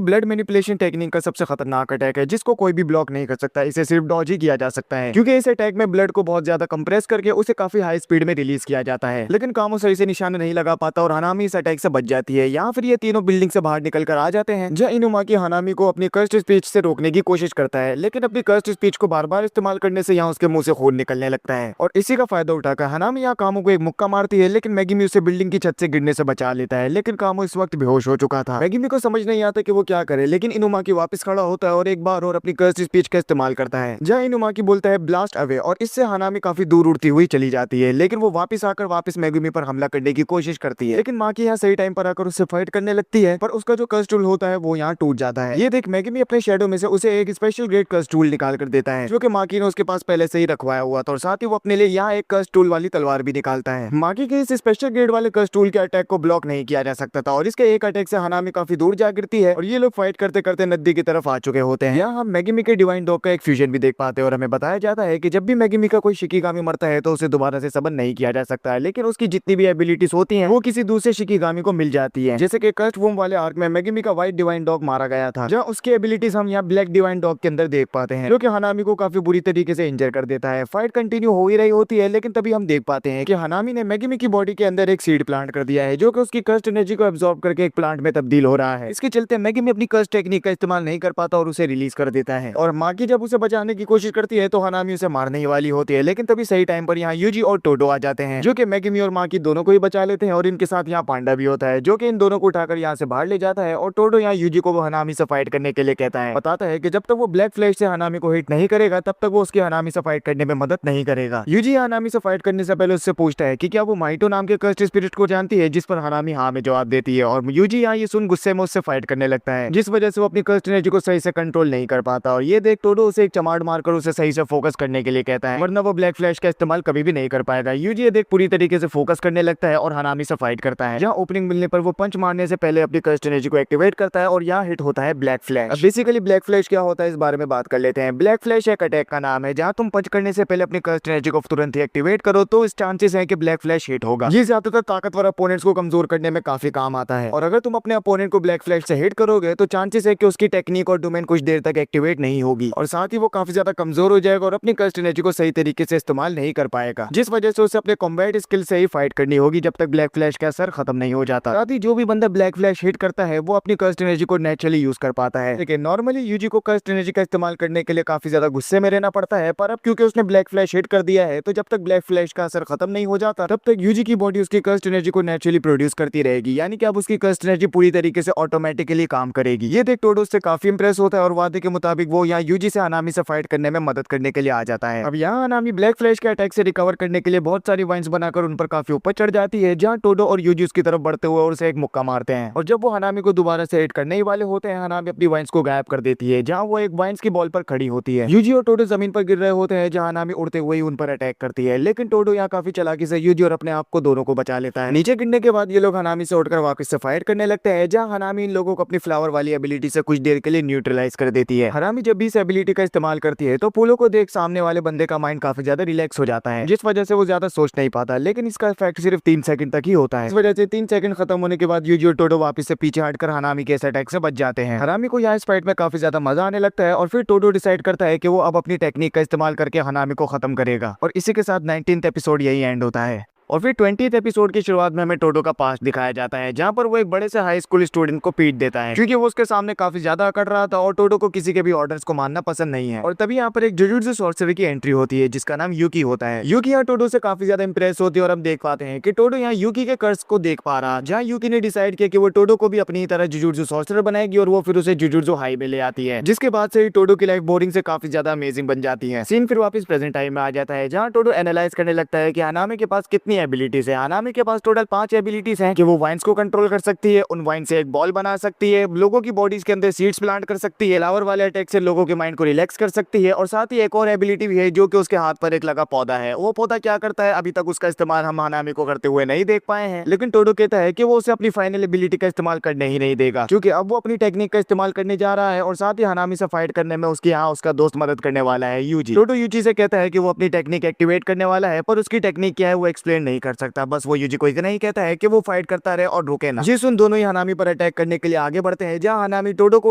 Speaker 1: ब्लड मैनिपुलेशन टेक्निक का सबसे खतरनाक अटैक है जिसको कोई भी ब्लॉक नहीं कर सकता, इसे सिर्फ डॉज ही किया जा सकता है क्योंकि इस अटैक में ब्लड को बहुत ज्यादा कंप्रेस करके उसे काफी हाई स्पीड में रिलीज किया जाता है। लेकिन कामो सही से निशाना नहीं लगा पाता और हनामी इस अटैक से बच जाती है। यहाँ फिर ये तीनों बिल्डिंग से बाहर निकल कर आ जाते हैं, जहाँ इनुमाकी हनामी को अपनी कर्स्ड स्पीच से रोकने की कोशिश करता है, लेकिन अपनी कर्स्ड स्पीच को बार बार इस्तेमाल करने से यहाँ उसके मुंह से खून निकलने लगता है और इसी का फायदा उठाकर हनामी यहाँ कामो को एक मुक्का मारती है, लेकिन मेगमी उसे बिल्डिंग की छत से गिरने से बचा लेता है। लेकिन कामो इस वक्त बेहोश हो चुका था। मेगुमी को समझ नहीं आता कि वो क्या करे, लेकिन इनुमाकी वापस खड़ा होता है और एक बार और अपनी कर्स स्पीच का इस्तेमाल करता है, जहाँ इनुमाकी बोलता है ब्लास्ट अवे, और इससे हानामी काफी दूर उड़ती हुई चली जाती है। लेकिन वो वापस आकर वापस मेगुमी पर हमला करने की कोशिश करती है, लेकिन माकी यहाँ सही टाइम पर आकर उससे फाइट करने लगती है, पर उसका जो कर्स टूल होता है वो यहाँ टूट जाता है। ये देख मेगुमी अपने शेडो में से उसे एक स्पेशल ग्रेड कर्स टूल निकाल कर देता है, जो कि माकी ने उसके पास पहले से ही रखवाया हुआ था, और साथ ही वो अपने लिए यहाँ एक कर्स टूल वाली तलवार भी निकालता है। माकी के इस स्पेशल ग्रेड वाले कर्स टूल के अटैक को ब्लॉक नहीं किया जा सकता था, और इसके एक अटैक से हानामी काफी दूर जा गिरती है, और ये लोग फाइट करते करते नदी की तरफ आ चुके होते हैं। यहाँ हम मेगुमी के डिवाइन डॉग का एक फ्यूजन भी देख पाते हैं, और हमें बताया जाता है कि जब भी मेगुमी का कोई शिकिगामी मरता है तो उसे दोबारा से सबन नहीं किया जा सकता है, लेकिन उसकी जितनी भी एबिलिटीज होती हैं वो किसी दूसरे शिकिगामी को मिल जाती है। जैसे कि कर्स्ट वूम वाले आर्क में मेगुमी का व्हाइट डिवाइन डॉग मारा गया था, जहाँ उसकी एबिलिटीज हम यहाँ ब्लैक डिवाइन डॉग के अंदर देख पाते हैं, जो कि हानामी को काफी बुरी तरीके से इंजर कर देता है। फाइट कंटिन्यू हो ही रही होती है, लेकिन तभी हम देख पाते हैं कि हानामी ने मेगुमी की बॉडी के अंदर एक सीड प्लांट कर दिया है, जो कि उसकी कर्स्ट एनर्जी को एब्जॉर्ब करके एक प्लांट में तब्दील हो रहा है। इसके चलते मेगुमी अपनी कर्स्ट टेक्निक का इस्तेमाल नहीं कर पाता और उसे रिलीज कर देता है, और माकी जब उसे बचाने की कोशिश करती है तो हानामी उसे मारने ही वाली होती है, लेकिन तभी सही टाइम पर यहाँ यूजी और टोडो आ जाते हैं, जो कि मेगुमी और माकी दोनों को ही बचा लेते हैं, और इनके साथ यहाँ पांडा भी होता है, जो कि इन दोनों को उठाकर यहाँ से बाहर ले जाता है। और टोडो यहाँ यूजी को वो हानामी से फाइट करने के लिए कहता है, बताता है कि जब तक वो ब्लैक फ्लैश से हानामी को हिट नहीं करेगा तब तक वो उसकी हानामी से फाइट करने में मदद नहीं करेगा। यूजी हानामी से फाइट करने से पहले उससे पूछता है कि क्या वो माइटो नाम के कर्स्ट स्पिरिट को जानती है, जिस पर हानामी हाँ में जवाब देती है, और यूजी यहाँ ये सुन गुस्से में उससे फाइट करने लगता है, जिस वजह से वो अपनी कर्स्ट एनर्जी को सही से कंट्रोल नहीं कर पाता। और ये देख टोडो उसे एक चमाड़ मारकर उसे सही से फोकस करने के लिए कहता है, वरना वो ब्लैक फ्लैश का इस्तेमाल कभी भी नहीं कर पाएगा। यूजी ये देख पूरी तरीके से फोकस करने लगता है और हानामी से फाइट करता है, जहाँ ओपनिंग मिलने पर वो पंच मारने से पहले अपनी कर्स्ट एनर्जी को एक्टिवेट करता है, और यहाँ हिट होता है ब्लैक फ्लैश। अब बेसिकली ब्लैक फ्लैश क्या होता है इस बारे में बात कर लेते हैं। ब्लैक फ्लैश एक अटैक का नाम है, जहाँ तुम पंच करने से पहले अपनी कर्स्ट एनर्जी को तुरंत ही एक्टिवेट करो तो इस चांसेस है कि ब्लैक फ्लैश हिट होगा। ये ज्यादातर ताकतवर अपोनेंट्स को कमजोर करने में काफी काम आता है, और अगर तुम अपने अपोनेंट को ब्लैक फ्लैश से हिट करोगे तो चांसेस है कि उसकी टेक्निक और डोमेन कुछ देर तक एक्टिवेट नहीं होगी, और साथ ही वो काफी ज्यादा कमजोर हो जाएगा और अपनी कर्स्ट एनर्जी को सही तरीके से इस्तेमाल नहीं कर पाएगा, जिस वजह से उसे अपने कॉम्बैट स्किल से ही फाइट करनी होगी जब तक ब्लैक फ्लैश का असर खत्म नहीं हो जाता। साथ ही जो भी बंदा ब्लैक फ्लैश हिट करता है वो अपनी कर्स्ट एनर्जी को नेचुरली यूज कर पाता है, लेकिन नॉर्मली यूजी को कर्स्ट एनर्जी का इस्तेमाल करने के लिए काफी ज्यादा गुस्से में रहना पड़ता है, पर अब क्योंकि उसने ब्लैक फ्लैश हिट कर दिया है तो जब तक ब्लैक फ्लैश का असर खत्म नहीं हो जाता तब तक यूजी की बॉडी उसकी कर्स्ट एनर्जी को नेचुरली प्रोड्यूस करती रहेगी, यानी कि अब उसकी कर्स्ट एनर्जी पूरी तरीके से ऑटोमेटिकली काम करेगी। ये देख टोडो उससे काफी इंप्रेस होता है और वादे के मुताबिक वो यहाँ यूजी से हानामी से फाइट करने में मदद करने के लिए आ जाता है। अब यहाँ हानामी ब्लैक फ्लैश के अटैक से रिकवर करने के लिए बहुत सारी वाइन्स बनाकर उन पर काफी ऊपर चढ़ जाती है, जहाँ टोडो और यूजी उसकी तरफ बढ़ते हुए और उसे एक मुक्का मारते हैं, और जब वो हानामी को दोबारा से हिट करने ही वाले होते हैं हानामी अपनी वाइन्स को गायब कर देती है, जहाँ वो एक वाइन्स की बॉल पर खड़ी होती है। यूजी और टोडो जमीन पर गिर रहे होते हैं, जहाँ हानामी उड़ते हुए उन पर अटैक करती है, लेकिन टोडो यहाँ काफी चालाकी से यूजी और अपने आप को दोनों को बचा लेता है। नीचे गिरने के बाद ये लोग हानामी से उठकर वापस से फाइट करने लगते हैं, जहाँ हानामी इन लोगों को अपनी फ्लावर वाली एबिलिटी से कुछ देर के लिए न्यूट्रलाइज कर देती है। हानामी जब भी इस एबिलिटी का इस्तेमाल करती है तो फूलों को देख सामने वाले बंदे का माइंड काफी ज्यादा रिलैक्स हो जाता है, जिस वजह से वो ज्यादा सोच नहीं पाता, लेकिन इसका इफेक्ट सिर्फ 3 सेकंड तक ही होता है। इस वजह से 3 सेकंड खत्म होने के बाद यूजी और टोडो वापस से पीछे हटकर हानामी के इस अटैक से बच जाते हैं। हानामी को यहाँ इस फाइट में काफी ज्यादा मजा आने लगता है, और फिर टोडो डिसाइड करता है कि वो अब अपनी टेक्निक का इस्तेमाल करके हानामी को खत्म करेगा, और इसी के साथ 19th एपिसोड यही एंड होता है। और फिर 20th एपिसोड की शुरुआत में हमें टोडो का पास्ट दिखाया जाता है, जहाँ पर वो एक बड़े से हाई स्कूल स्टूडेंट को पीट देता है, क्योंकि वो उसके सामने काफी ज्यादा अकड़ रहा था और टोडो को किसी के भी ऑर्डर्स को मानना पसंद नहीं है। और तभी यहाँ पर एक जुजुत्सु सॉर्सरी की एंट्री होती है, जिसका नाम यूकी होता है। यूकी यहाँ टोडो से काफी ज्यादा इंप्रेस होती है, और हम देख पाते हैं कि टोडो यहाँ यूकी के कर्स को देख पा रहा, जहाँ यूकी ने डिसाइड किया कि वो टोडो को भी अपनी तरह जुजुत्सु सॉर्सरर बनाएगी, और वो फिर उसे जुजुत्सु हाई में ले आती है, जिसके बाद से ही टोडो की लाइफ बोरिंग से काफी ज्यादा अमेजिंग बन जाती है। सीन फिर वापस प्रेजेंट टाइम में आ जाता है, जहाँ टोडो एनालाइज करने लगता है कि हानामी के पास कितनी एबिलिटीज है। हानामी के पास टोटल 5 एबिलिटीज हैं कि वो वाइन्स को कंट्रोल कर सकती है, उन वाइन से एक बॉल बना सकती है, लोगों की बॉडीज के अंदर सीड्स प्लांट कर सकती है, लावर वाले अटैक से लोगों के माइंड को रिलैक्स कर सकती है, और साथ ही एक और एबिलिटी भी है जो कि उसके हाथ पर एक लगा पौधा है। वो पौधा क्या करता है अभी तक उसका इस्तेमाल हम हानामी को करते हुए नहीं देख पाए हैं, लेकिन टोडो कहता है कि वो उसे अपनी फाइनल एबिलिटी का इस्तेमाल करने ही नहीं देगा, क्योंकि अब वो अपनी टेक्निक का इस्तेमाल करने जा रहा है, और साथ ही हानामी से फाइट करने में उसकी यहाँ उसका दोस्त मदद करने वाला है यूजी। टोडो यूजी से कहता है कि वो अपनी टेक्निक एक्टिवेट करने वाला है, पर उसकी टेक्निक क्या है वो एक्सप्लेन नहीं कर सकता, बस वो यूजी को इतना ही कहता है कि वो फाइट करता रहे और रुके ना। जिस उन दोनों ही हानामी पर अटैक करने के लिए आगे बढ़ते हैं, जहां हानामी टोडो को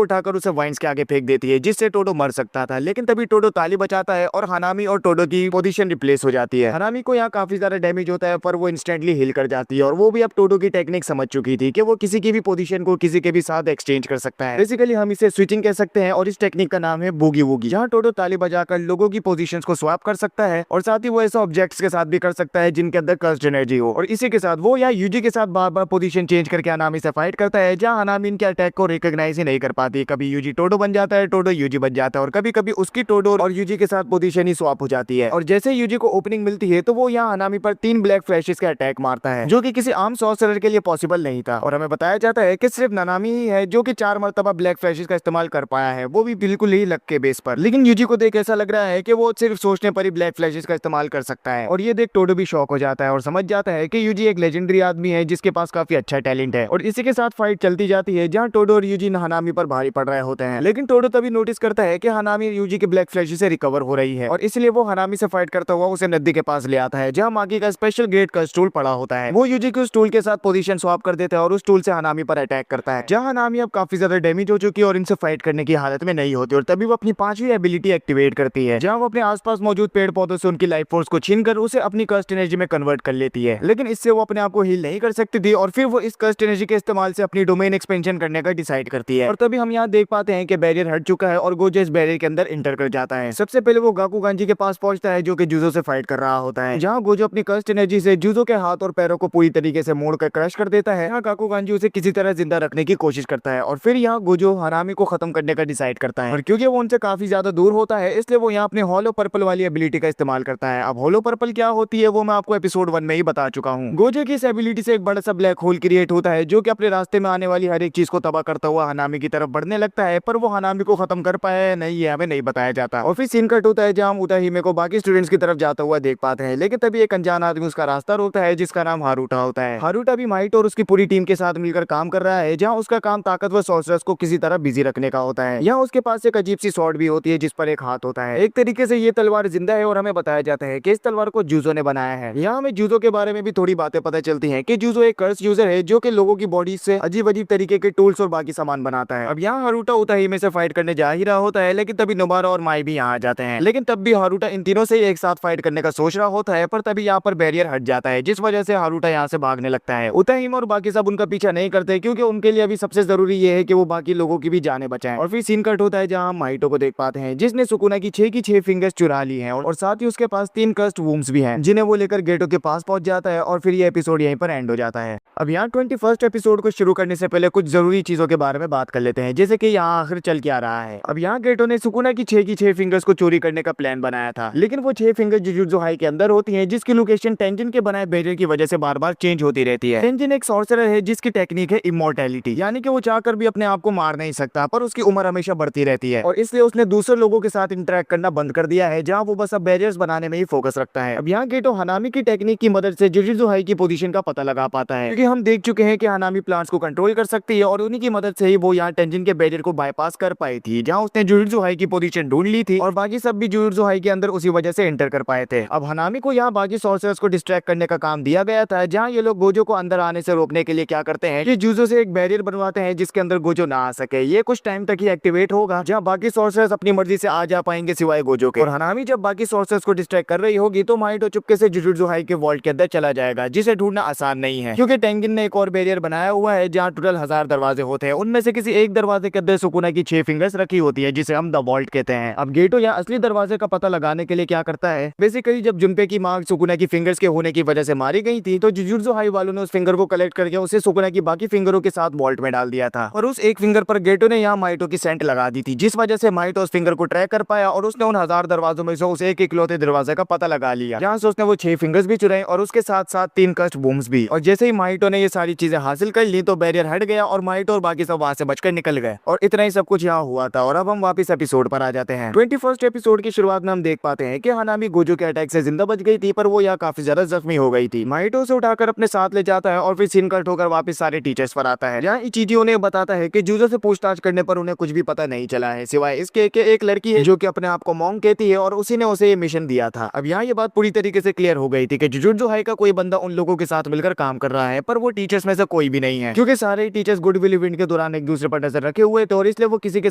Speaker 1: उठाकर उसे वाइन्स के आगे फेंक देती है, जिससे टोडो मर सकता था, लेकिन तभी टोडो ताली बचाता है और हानामी और टोडो की पोजीशन रिप्लेस हो जाती है। हानामी को यहाँ काफी ज्यादा डैमेज होता है, पर वो इंस्टेंटली हिल कर जाती है, और वो भी अब टोडो की टेक्निक समझ चुकी थी कि वो किसी की भी पोजीशन को किसी के भी साथ एक्सचेंज कर सकता है। बेसिकली हम इसे स्विचिंग कह सकते हैं, और इस टेक्निक का नाम है बूगी वूगी, जहाँ टोडो ताली बजाकर लोगों की पोजीशंस को स्वैप कर सकता है, और साथ ही वो ऐसा ऑब्जेक्ट्स के साथ भी कर सकता है जिनके अंदर कर्स्ड एनर्जी हो। और इसी के साथ वो यहाँ यूजी के साथ बार बार पोजीशन चेंज करके हनामी से फाइट करता है, जहाँ हनामी इनके अटैक को रिकॉग्नाइज ही नहीं कर पाती। कभी यूजी टोडो बन जाता है, टोडो यूजी बन जाता है, और कभी कभी उसकी टोडो और यूजी के साथ पोजीशन ही स्वैप हो जाती है। और जैसे यूजी को ओपनिंग मिलती है तो वो यहाँ हनामी पर 3 ब्लैक फ्लैशेस का अटैक मारता है, जो कि किसी आम सॉर्सरर के लिए पॉसिबल नहीं था। और हमें बताया जाता है कि सिर्फ ननामी ही है जो कि 4 मरतबा ब्लैक फ्लैशेस का इस्तेमाल कर पाया है, वो भी बिल्कुल ही लक के बेस पर। लेकिन यूजी को देख ऐसा लग रहा है कि वो सिर्फ सोचने पर ही ब्लैक फ्लैशेस का इस्तेमाल कर सकता है। और ये देख टोडो भी शॉक हो जाता है और समझ जाता है कि यूजी एक लेजेंडरी आदमी है जिसके पास काफी अच्छा टैलेंट है। और इसी के साथ फाइट चलती जाती है, जहाँ टोडो और यूजी हनामी पर भारी पड़ रहे होते हैं। लेकिन टोडो तभी नोटिस करता है कि हनामी यूजी के ब्लैक फ्लैशेस से रिकवर हो रही है, और इसलिए वो हनामी से फाइट करता हुआ उसे नदी के पास ले आता है, जहाँ मागी का स्पेशल ग्रेड का स्टूल पड़ा होता है। वो यूजी के स्टूल के साथ पोजीशन स्वैप कर देता है और उस स्टूल से हनामी पर अटैक करता है, जहाँ हनामी अब काफी ज्यादा डैमेज हो चुकी है और इनसे फाइट करने की हालत में नहीं होती। और तभी वो अपनी 5वीं एबिलिटी एक्टिवेट करती है, जहाँ वो अपने आसपास मौजूद पेड़ पौधों से उनकी लाइफ फोर्स को छीनकर उसे अपनी कर्स्ट एनर्जी में कन्वर्ट कर लेती है। लेकिन इससे वो अपने आप को हील नहीं कर सकती थी, और फिर वो इस कर्स्ट एनर्जी के इस्तेमाल से अपनी डोमेन एक्सपेंशन करने का डिसाइड करती है। और तभी हम यहाँ देख पाते हैं कि बैरियर हट चुका है और गोजो इस बैरियर के अंदर इंटर कर जाता है। सबसे पहले वो गाकुगांजी के पास पहुंचता है, जो कि जुजो से फाइट कर रहा होता है, जहाँ गोजो अपनी कर्स्ट एनर्जी से जुजो के हाथ और पैरों को पूरी तरीके से मोड़कर क्रश कर देता है। यहाँ गाकुगांजी उसे किसी तरह जिंदा रखने की कोशिश करता है, और फिर यहाँ गोजो हनामी को खत्म करने का डिसाइड करता है। और क्योंकि वो उनसे काफी ज्यादा दूर होता है, इसलिए वो यहाँ अपने हॉलो पर्पल वाली एबिलिटी का इस्तेमाल करता है। अब हॉलो पर्पल क्या होती है वो मैं आपको एपिसोड 1 में ही बता चुका हूँ। गोजो की इस एबिलिटी से एक बड़ा सा ब्लैक होल क्रिएट होता है, जो कि अपने रास्ते में आने वाली हर एक चीज को तबाह करता हुआ हनामी की तरफ बढ़ने लगता है। पर वो हनामी को खत्म कर पाया नहीं है, हमें नहीं बताया जाता। और फिर सीन कट होता है, जहाँ हम उताहिमे को बाकी स्टूडेंट्स की तरफ जाता हुआ देख पाते हैं। लेकिन तभी एक अनजान आदमी उसका रास्ता रोकता है, जिसका नाम हारूटा होता है। हारूटा भी माइट और उसकी पूरी टीम के साथ मिलकर काम कर रहा है, जहाँ उसका काम ताकतवर सॉर्सरर्स को किसी तरह बिजी रखने का होता है। यहाँ उसके पास एक अजीब सी स्वॉर्ड भी होती है, जिस पर एक हाथ होता है। एक तरीके से ये तलवार जिंदा है, और हमें बताया जाता है कि इस तलवार को जुजो ने बनाया है। यहाँ हमें जुजो के बारे में भी थोड़ी बातें पता चलती हैं कि जुजो एक कर्स यूजर है, जो कि लोगों की बॉडी से अजीब अजीब तरीके के टूल्स और बाकी सामान बनाता है। अब यहाँ हारूटा उताहिमे से फाइट करने जा ही रहा होता है, लेकिन तभी नोबारा और माई भी यहाँ आ जाते हैं। लेकिन तब भी हारूटा इन तीनों से एक साथ फाइट करने का सोच रहा होता है, पर तभी यहाँ पर बैरियर हट जाता है, जिस वजह से हारूटा यहाँ से भागने लगता है। उताहिमे और बाकी सब उनका पीछा नहीं करते, क्योंकि उनके लिए अभी सबसे जरूरी ये है कि वो बाकी लोगों की भी जाने बचाएं। और फिर सीन कट होता है, जहाँ हम माइटो को देख पाते हैं, जिसने सुकुना की 6 की 6 फिंगर्स चुरा ली हैं, और साथ ही उसके पास 3 कर्स्ड वूम्स भी हैं, जिन्हें वो लेकर गेटो के पास पहुंच जाता है। और फिर ये एपिसोड यहीं पर एंड हो जाता है। अब यहाँ 21st एपिसोड को शुरू करने से पहले कुछ जरूरी चीजों के बारे में बात कर लेते हैं, जैसे कि यहाँ आखिर चल क्या रहा है। अब यहाँ गेटो ने सुकुना की 6 की 6 फिंगर्स को चोरी करने का प्लान बनाया था, लेकिन वो 6 फिंगर्स जुजुत्सु हाई के अंदर होती हैं, जिसकी लोकेशन टेंजिन के बनाए बैरियर की वजह से बार बार चेंज होती रहती है। टेंजिन एक सॉर्सरर है, जिसकी टेक्निक है इमॉर्टैलिटी, यानी कि वो चाहकर भी अपने आप को मार नहीं सकता, पर उसकी उम्र हमेशा बढ़ती रहती है, और इसलिए उसने दूसरे लोगों के साथ इंटरेक्ट करना बंद कर दिया है, जहाँ वो बस अब बैरियर्स बनाने में ही फोकस रखता है। अब यहाँ गेटो हनामी की टेक्निक की मदद से जुजुत्सु हाई की पोजीशन का पता लगा पाता है, क्योंकि हम देख चुके हैं कि हनामी प्लांट्स को कंट्रोल कर सकती है, और उन्हीं की मदद से ही वो यहाँ टेंजिन के बैरियर को बाईपास कर पाई थी, जहाँ उसने जुजुत्सु हाई की पोजीशन ढूंढ ली थी, और बाकी सब भी जुजुत्सु हाई के अंदर उसी वजह से एंटर कर पाए थे। अब हनामी को यहाँ बाकी सॉर्सरर्स को डिस्ट्रैक्ट करने का काम दिया गया था, जहाँ ये लोग गोजो को अंदर आने से रोकने के लिए क्या करते हैं कि जुजो से एक बैरियर बनवाते हैं, जिसके अंदर गोजो ना आ सके। ये कुछ टाइम तक ही एक्टिवेट होगा, जहाँ बाकी सॉर्सरर्स अपनी मर्जी से आ जा पाएंगे सिवाय गोजो के। और हनामी जब बाकी सॉर्सरर्स को डिस्ट्रैक्ट कर रही होगी, तो माइटो चुपके से जुजुत्सु हाई के वॉल्ट के अंदर चला जाएगा, जिसे ढूंढना आसान नहीं है, क्योंकि टेंजिन ने एक और बैरियर बनाया हुआ है, जहाँ टोटल 1000 दरवाजे होते हैं। उनमें से किसी एक दरवाजे के अंदर सुकुना की 6 फिंगर्स रखी होती है, जिसे हम द वॉल्ट कहते हैं। अब गेटो यहाँ असली दरवाजे का पता लगाने के लिए क्या करता है, बेसिकली जब जुनपे की मां सुकुना की फिंगर्स के होने की वजह से मारी गई थी, तो जुजुत्सु हाई वालों ने उस फिंगर को कलेक्ट करके उसे सुकुना की बाकी फिंगरों के साथ वॉल्ट में डाल दिया था, और उस एक फिंगर पर गेटो ने यहाँ माइटो की सेंट लगा दी थी, जिस वजह से माइटो उस फिंगर को ट्रैक कर पाया, और उसने उन 1000 दरवाजों में से उस एक इकलौते दरवाजे का पता लगा लिया, जहाँ से उसने वो 6 फिंगर्स भी चुराई, और उसके साथ साथ 3 कस्ट बूम्स भी। और जैसे ही माइटो ने ये सारी चीजें हासिल कर ली, तो बैरियर हट गया, और माइटो और बाकी सब वहां से बचकर निकल गए, और इतना ही सब कुछ यहाँ हुआ था। और अब हम वापस एपिसोड पर आ जाते हैं। 21st एपिसोड की शुरुआत में हम देख पाते हैं कि हनामी गोजो के अटैक से जिंदा बच गई थी, पर वो यहाँ काफी ज्यादा जख्मी हो गई थी। माइटो से उठाकर अपने साथ ले जाता है, और फिर सीन कट होकर वापस सारे टीचर्स पर आता है, जहाँ इचिजी उन्हें बताता है कि जुजो से पूछताछ करने पर उन्हें कुछ भी पता नहीं चला है, सिवाय इसके कि एक लड़की है जो कि अपने आप को मॉन्ग कहती है, और उसी ने उसे ये मिशन दिया था। अब यहाँ ये बात पूरी तरीके से क्लियर हो गई थी कि जुजुत्सु हाई का कोई बंदा उन लोगों के साथ मिलकर काम कर रहा है, पर वो टीचर्स में से कोई भी नहीं है, क्योंकि सारे टीचर्स गुडविल इवेंट के दौरान एक दूसरे पर नजर रखे हुए थे, और इसलिए वो किसी के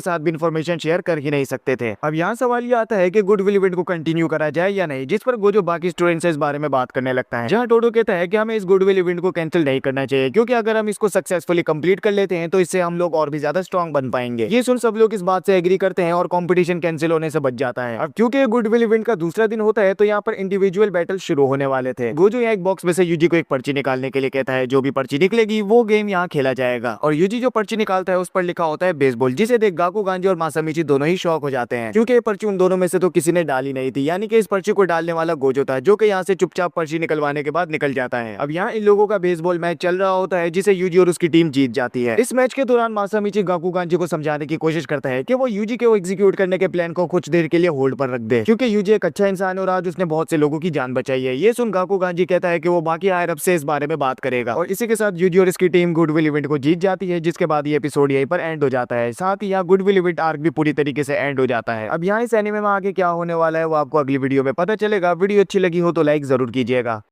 Speaker 1: साथ भी इंफॉर्मेशन शेयर कर ही नहीं सकते थे। अब यहाँ सवाल ये आता है कि गुडविल इवेंट को कंटिन्यू करा जाए या नहीं, जिस पर गोजो बाकी स्टूडेंट्स से इस बारे में बात करने लगता है, जहाँ टोडो कहता है कि हमें इस गुडविल इवेंट को कैंसिल नहीं करना चाहिए, क्योंकि अगर हम इसको सक्सेसफुली कंप्लीट कर लेते हैं, तो इससे हम लोग और भी ज्यादा स्ट्रॉन्ग बन पाएंगे। ये सुन सब लोग इस बात से एग्री करते हैं, और कंपटीशन कैंसिल होने से बच जाता है। अब क्योंकि गुडविल इवेंट का दूसरा दिन होता है, तो यहाँ पर इंडिविजुअल बैटल शुरू होने वाले थे, से। गोजो यहाँ एक बॉक्स में से यूजी को एक पर्ची निकालने के लिए कहता है, जो भी पर्ची निकलेगी वो गेम यहाँ खेला जाएगा। और यूजी जो पर्ची निकालता है उस पर लिखा होता है बेसबॉल, जिसे देख गाकू गांजी और मासामिची दोनों ही शॉक हो जाते हैं, क्योंकि ये पर्ची उन दोनों में से तो किसी ने डाली नहीं थी, यानी कि इस पर्ची को डालने वाला गोजो था, जो कि यहाँ से चुपचाप पर्ची निकलवाने के बाद निकल जाता है। अब यहाँ इन लोगों का बेसबॉल मैच चल रहा होता है, जिसे यूजी और उसकी टीम जीत जाती है। इस मैच के दौरान मासामिची गाकू गांजी को समझाने की कोशिश करता है कि वो यूजी के एग्जीक्यूट करने के प्लान को कुछ देर के लिए होल्ड पर रख दे, क्योंकि यूजी एक अच्छा इंसान है और आज उसने बहुत से लोगों की जान बचाई है। ये सुन गाकू गांजी कहता है कि वो बाकी हायर अप से इस बारे में बात करेगा, और इसी के साथ यूजी और इसकी टीम गुडविल इवेंट को जीत जाती है, जिसके बाद ये एपिसोड यहीं पर एंड हो जाता है। साथ ही यहाँ गुडविल इवेंट आर्क भी पूरी तरीके से एंड हो जाता है। अब यहाँ इस एनीमे में आगे क्या होने वाला है वो आपको अगली वीडियो में पता चलेगा। वीडियो अच्छी लगी हो तो लाइक जरूर कीजिएगा।